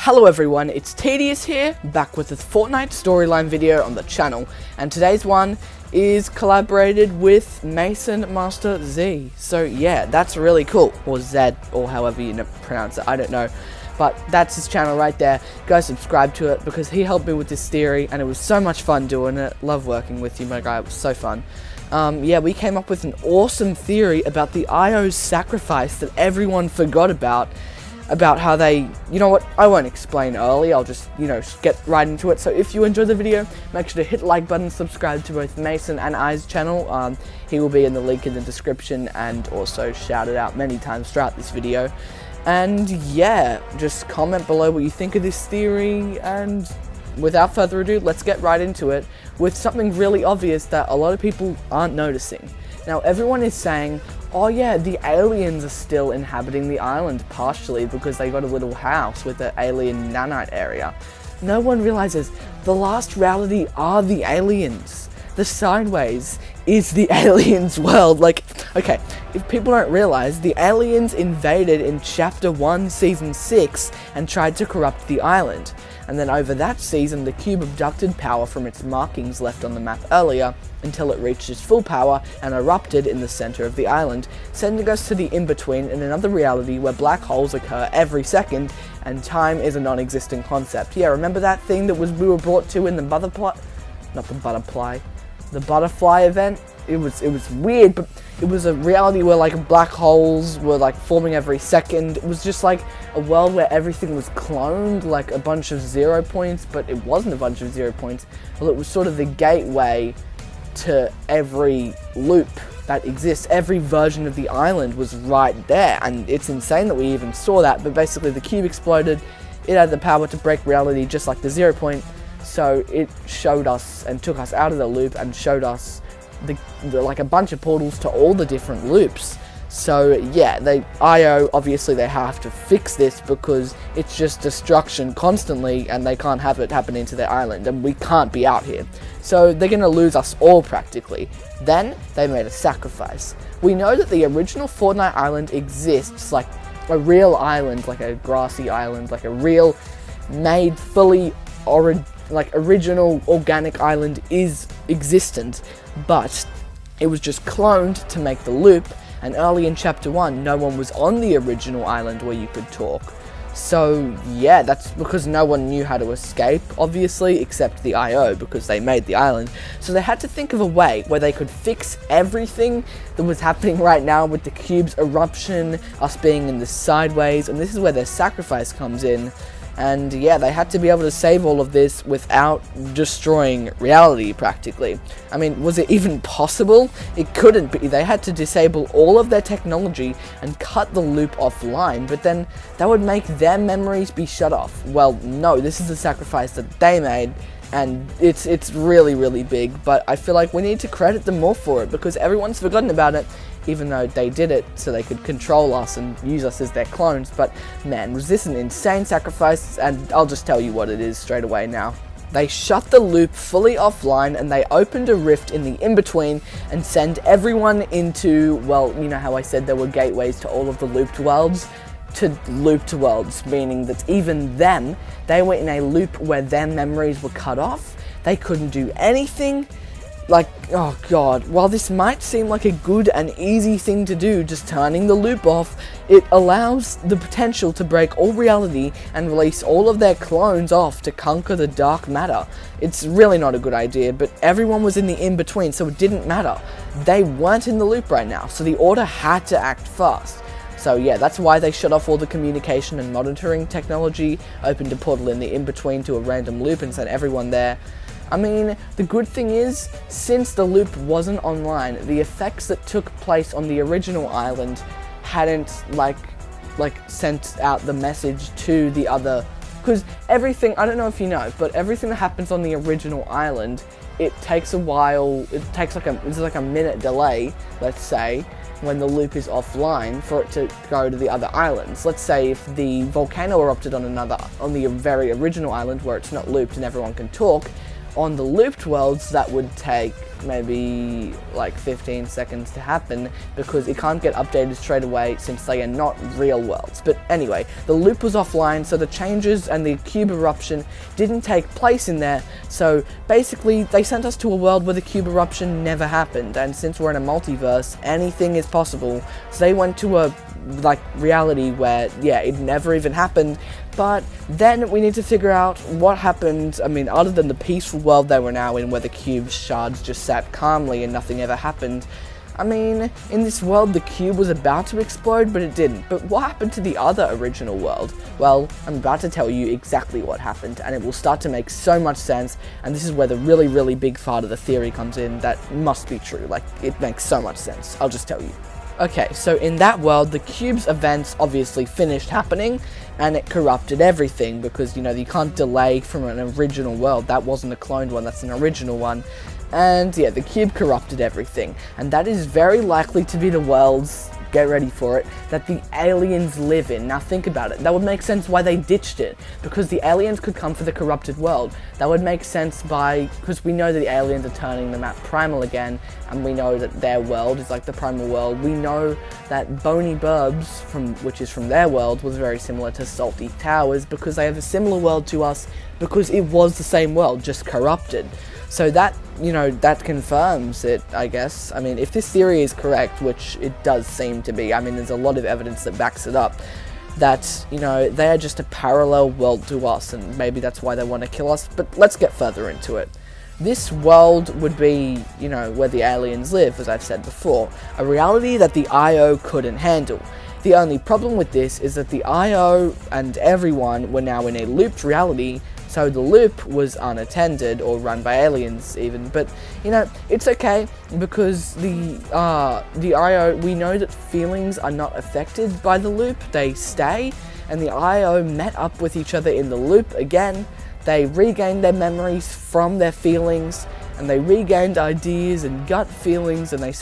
Hello everyone, it's Tedious here, back with a Fortnite storyline video on the channel, and today's one is collaborated with MasonMasterZ. So yeah, that's really cool, or Z, or however you pronounce it, I don't know. But that's his channel right there. Go subscribe to it because he helped me with this theory and it was so much fun doing it. Love working with you, my guy, it was so fun. Yeah, we came up with an awesome theory about the IO's sacrifice that everyone forgot about how they, you know what, I won't explain early, I'll just, get right into it. So if you enjoyed the video, make sure to hit the like button, subscribe to both Mason and I's channel. He will be in the link in the description and also shouted out many times throughout this video. And yeah, just comment below what you think of this theory, and without further ado, let's get right into it with something really obvious that a lot of people aren't noticing. Now, everyone is saying, oh yeah, the aliens are still inhabiting the island partially because they got a little house with the alien nanite area. No one realizes the last reality are the aliens. The sideways is the aliens' world. Like, okay, if people don't realize, the aliens invaded in Chapter 1, Season 6 and tried to corrupt the island. And then over that season, the cube abducted power from its markings left on the map earlier until it reached its full power and erupted in the center of the island, sending us to the in-between in another reality where black holes occur every second and time is a non-existent concept. Yeah, remember that thing that we were brought to in the butterfly event? It was weird, but it was a reality where like black holes were like forming every second. It was just like a world where everything was cloned, like a bunch of 0 points, but it wasn't a bunch of 0 points. Well, it was sort of the gateway to every loop that exists. Every version of the island was right there, and it's insane that we even saw that. But basically the cube exploded, it had the power to break reality just like the 0 point, so it showed us and took us out of the loop and showed us like a bunch of portals to all the different loops. So yeah, IO, obviously they have to fix this because it's just destruction constantly and they can't have it happening to their island, and we can't be out here. So they're going to lose us all practically. Then they made a sacrifice. We know that the original Fortnite island exists, like a real island, like a grassy island, like a real made fully original organic island is existent, but it was just cloned to make the loop, and early in Chapter 1 no one was on the original island where you could talk. So yeah, that's because no one knew how to escape, obviously, except the IO, because they made the island. So they had to think of a way where they could fix everything that was happening right now with the cube's eruption, us being in the sideways, and this is where their sacrifice comes in. And yeah, they had to be able to save all of this without destroying reality, practically. I mean, was it even possible? It couldn't be. They had to disable all of their technology and cut the loop offline, but then that would make their memories be shut off. Well, no, this is a sacrifice that they made, and it's really, really big, but I feel like we need to credit them more for it because everyone's forgotten about it, even though they did it so they could control us and use us as their clones. But man, was this an insane sacrifice, and I'll just tell you what it is straight away now. They shut the loop fully offline and they opened a rift in the in-between and sent everyone into, well, you know how I said there were gateways to all of the looped worlds? To looped worlds, meaning that even them, they were in a loop where their memories were cut off. They couldn't do anything. Like, oh god, while this might seem like a good and easy thing to do, just turning the loop off, it allows the potential to break all reality and release all of their clones off to conquer the dark matter. It's really not a good idea, but everyone was in the in-between, so it didn't matter. They weren't in the loop right now, so the Order had to act fast. So yeah, that's why they shut off all the communication and monitoring technology, opened a portal in the in-between to a random loop and sent everyone there. I mean, the good thing is, since the loop wasn't online, the effects that took place on the original island hadn't, like sent out the message to the other, because everything, I don't know if you know, but everything that happens on the original island, it takes a while, it's like a minute delay, let's say, when the loop is offline for it to go to the other islands. Let's say if the volcano erupted on the very original island where it's not looped and everyone can talk, on the looped worlds, that would take maybe like 15 seconds to happen because it can't get updated straight away since they are not real worlds. But anyway, the loop was offline, so the changes and the cube eruption didn't take place in there. So basically they sent us to a world where the cube eruption never happened, and since we're in a multiverse, anything is possible. So they went to a reality where, yeah, it never even happened. But then we need to figure out what happened. I mean, other than the peaceful world they were now in, where the cube shards just sat calmly and nothing ever happened. I mean, in this world the cube was about to explode, but it didn't. But what happened to the other original world? Well, I'm about to tell you exactly what happened, and it will start to make so much sense, and this is where the really big part of the theory comes in that must be true. Like, it makes so much sense. I'll just tell you. Okay, so in that world, the cube's events obviously finished happening, and it corrupted everything, because, you know, you can't delay from an original world. That wasn't a cloned one, that's an original one. And yeah, the cube corrupted everything, and that is very likely to be the worlds, get ready for it, that the aliens live in. Now think about it, that would make sense why they ditched it, because the aliens could come for the corrupted world. That would make sense because we know that the aliens are turning the map primal again, and we know that their world is like the primal world. We know that Bony Burbs, which is from their world, was very similar to Salty Towers, because they have a similar world to us, because it was the same world, just corrupted. So that, you know, that confirms it, I guess. I mean, if this theory is correct, which it does seem to be, I mean, there's a lot of evidence that backs it up, that, you know, they are just a parallel world to us, and maybe that's why they want to kill us, but let's get further into it. This world would be, you know, where the aliens live, as I've said before, a reality that the IO couldn't handle. The only problem with this is that the IO and everyone were now in a looped reality, so the loop was unattended, or run by aliens even. But, you know, it's okay, because the IO, we know that feelings are not affected by the loop, they stay, and the IO met up with each other in the loop again. They regained their memories from their feelings, and they regained ideas and gut feelings, and it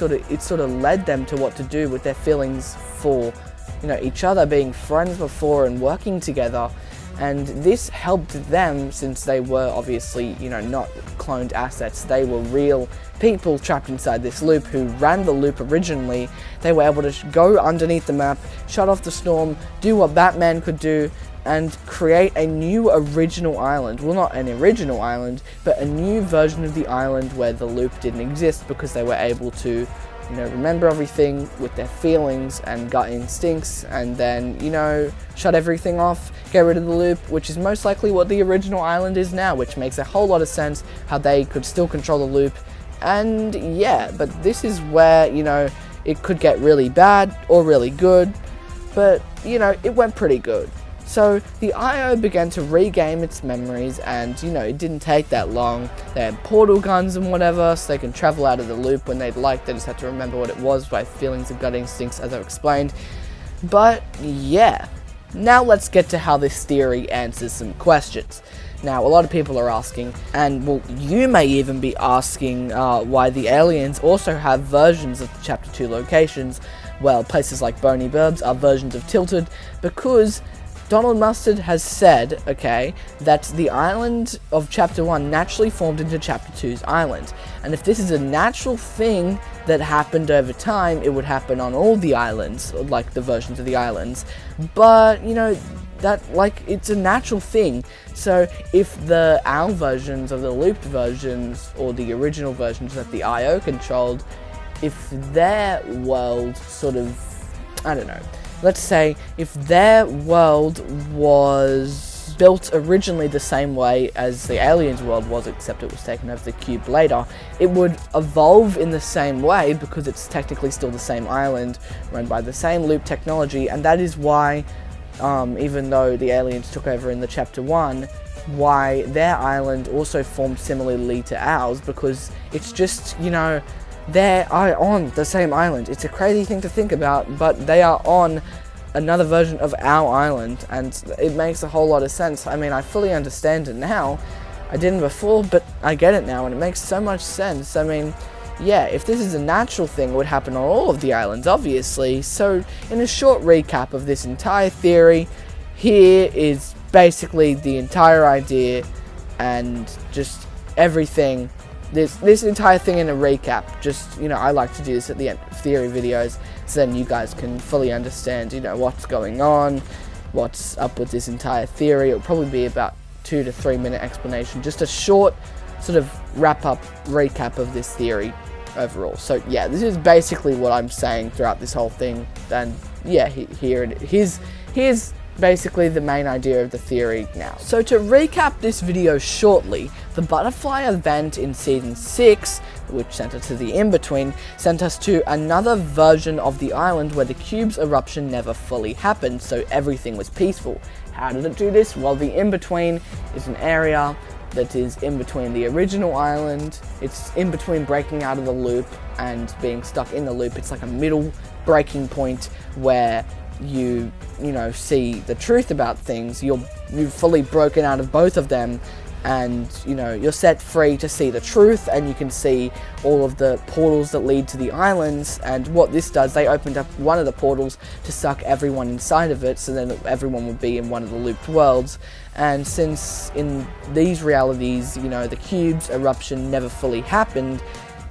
sort of led them to what to do with their feelings for, you know, each other, being friends before and working together. And this helped them, since they were obviously, you know, not cloned assets. They were real people trapped inside this loop who ran the loop originally. They were able to go underneath the map, shut off the storm, do what Batman could do, and create a new original island. Well, not an original island, but a new version of the island where the loop didn't exist, because they were able to, you know, remember everything with their feelings and gut instincts, and then, you know, shut everything off, get rid of the loop, which is most likely what the original island is now, which makes a whole lot of sense how they could still control the loop. And yeah, but this is where, you know, it could get really bad or really good, but, you know, it went pretty good. So the IO began to regain its memories, and, you know, it didn't take that long. They had portal guns and whatever, so they can travel out of the loop when they'd like. They just had to remember what it was by feelings and gut instincts, as I've explained. But yeah, now let's get to how this theory answers some questions. Now, a lot of people are asking, and well, you may even be asking, why the aliens also have versions of the Chapter 2 locations. Well, places like Bony Burbs are versions of Tilted, because Donald Mustard has said, okay, that the island of Chapter 1 naturally formed into Chapter 2's island. And if this is a natural thing that happened over time, it would happen on all the islands, like the versions of the islands. But, you know, that, like, it's a natural thing. So if our versions of the looped versions, or the original versions that the IO controlled, if their world sort of, I don't know, let's say if their world was built originally the same way as the aliens' world was, except it was taken over the cube later, it would evolve in the same way, because it's technically still the same island, run by the same loop technology. And that is why, even though the aliens took over in the Chapter 1, why their island also formed similarly to ours, because it's just, you know, they are on the same island. It's a crazy thing to think about, but they are on another version of our island, and it makes a whole lot of sense. I mean, I fully understand it now. I didn't before, but I get it now, and it makes so much sense. I mean, yeah, if this is a natural thing, it would happen on all of the islands, obviously. So, in a short recap of this entire theory, here is basically the entire idea, and just everything, this entire thing in a recap. Just, I like to do this at the end of theory videos, so then you guys can fully understand, what's going on, what's up with this entire theory. It'll probably be about 2 to 3 minute explanation, just a short sort of wrap up recap of this theory overall. So yeah, this is basically what I'm saying throughout this whole thing, and yeah, here's basically the main idea of the theory now. So to recap this video shortly, the butterfly event in season 6, which sent us to the in-between, sent us to another version of the island where the cube's eruption never fully happened, so everything was peaceful. How did it do this? Well, the in-between is an area that is in between the original island. It's in between breaking out of the loop and being stuck in the loop. It's like a middle breaking point where you see the truth about things. You've fully broken out of both of them, and you're set free to see the truth, and you can see all of the portals that lead to the islands. And what this does, they opened up one of the portals to suck everyone inside of it, so then everyone would be in one of the looped worlds. And since in these realities, the cube's eruption never fully happened,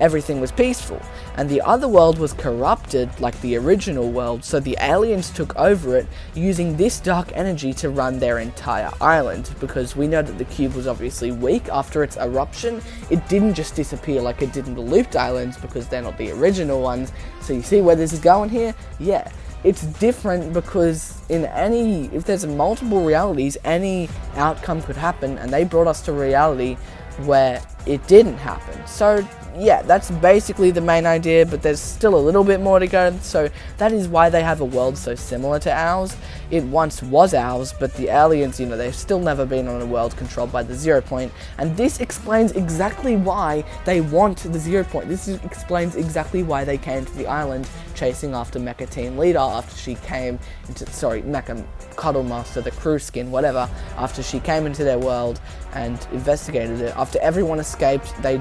everything was peaceful, and the other world was corrupted like the original world, so the aliens took over it, using this dark energy to run their entire island, because we know that the cube was obviously weak after its eruption. It didn't just disappear like it did in the looped islands, because they're not the original ones. So you see where this is going here? Yeah, it's different because if there's multiple realities, any outcome could happen, and they brought us to a reality where it didn't happen. So yeah, that's basically the main idea, but there's still a little bit more to go. So that is why they have a world so similar to ours. It once was ours, but the aliens, they've still never been on a world controlled by the 0 point, and this explains exactly why they want the 0 point. This explains exactly why they came to the island chasing after Mecha Team Leader after she came into, Mecha Cuddle Master, the crew skin, whatever, after she came into their world and investigated it. After everyone escaped, they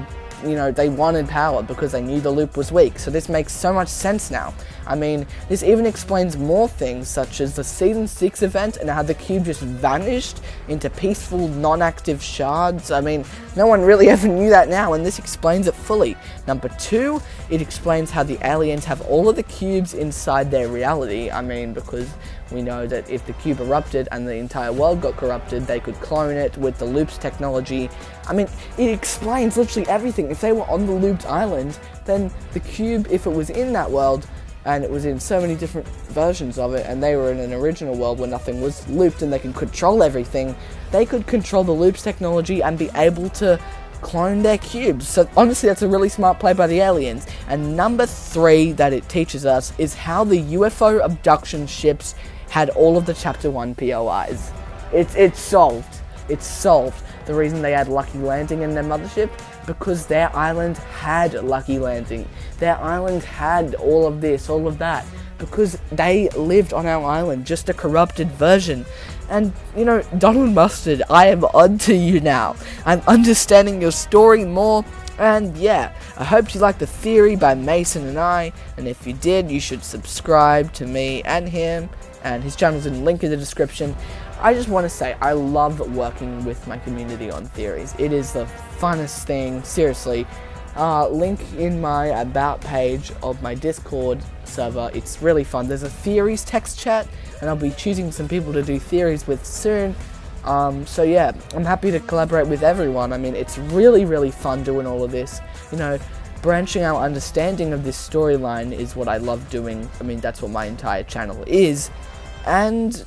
wanted power because they knew the loop was weak. So this makes so much sense now. I mean, this even explains more things, such as the season 6 event and how the cube just vanished into peaceful, non-active shards. I mean, no one really ever knew that now, and this explains it fully. Number 2, it explains how the aliens have all of the cubes inside their reality. I mean, because we know that if the cube erupted and the entire world got corrupted, they could clone it with the loops technology. I mean, it explains literally everything. If they were on the looped island, then the cube, if it was in that world, and it was in so many different versions of it, and they were in an original world where nothing was looped and they could control everything, they could control the loops technology and be able to clone their cubes. So honestly, that's a really smart play by the aliens. And number 3 that it teaches us is how the UFO abduction ships had all of the Chapter 1 POIs. It's solved. It's solved. The reason they had Lucky Landing in their mothership, because their island had Lucky Landing. Their island had all of this, all of that, because they lived on our island, just a corrupted version. And, Donald Mustard, I am on to you now. I'm understanding your story more, and yeah, I hope you liked the theory by Mason and I, and if you did, you should subscribe to me and him, and his channel's in the link in the description. I just want to say, I love working with my community on theories. It is the funnest thing, seriously. Link in my about page of my Discord server. It's really fun. There's a theories text chat, and I'll be choosing some people to do theories with soon. So yeah, I'm happy to collaborate with everyone. I mean, it's really, really fun doing all of this. Branching our understanding of this storyline is what I love doing. I mean, that's what my entire channel is. And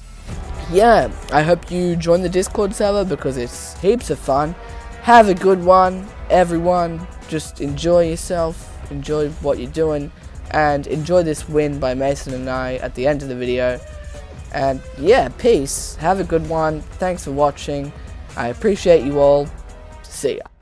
yeah, I hope you join the Discord server because it's heaps of fun. Have a good one, everyone. Just enjoy yourself, enjoy what you're doing, and enjoy this win by Mason and I at the end of the video. And yeah, peace. Have a good one. Thanks for watching. I appreciate you all. See ya.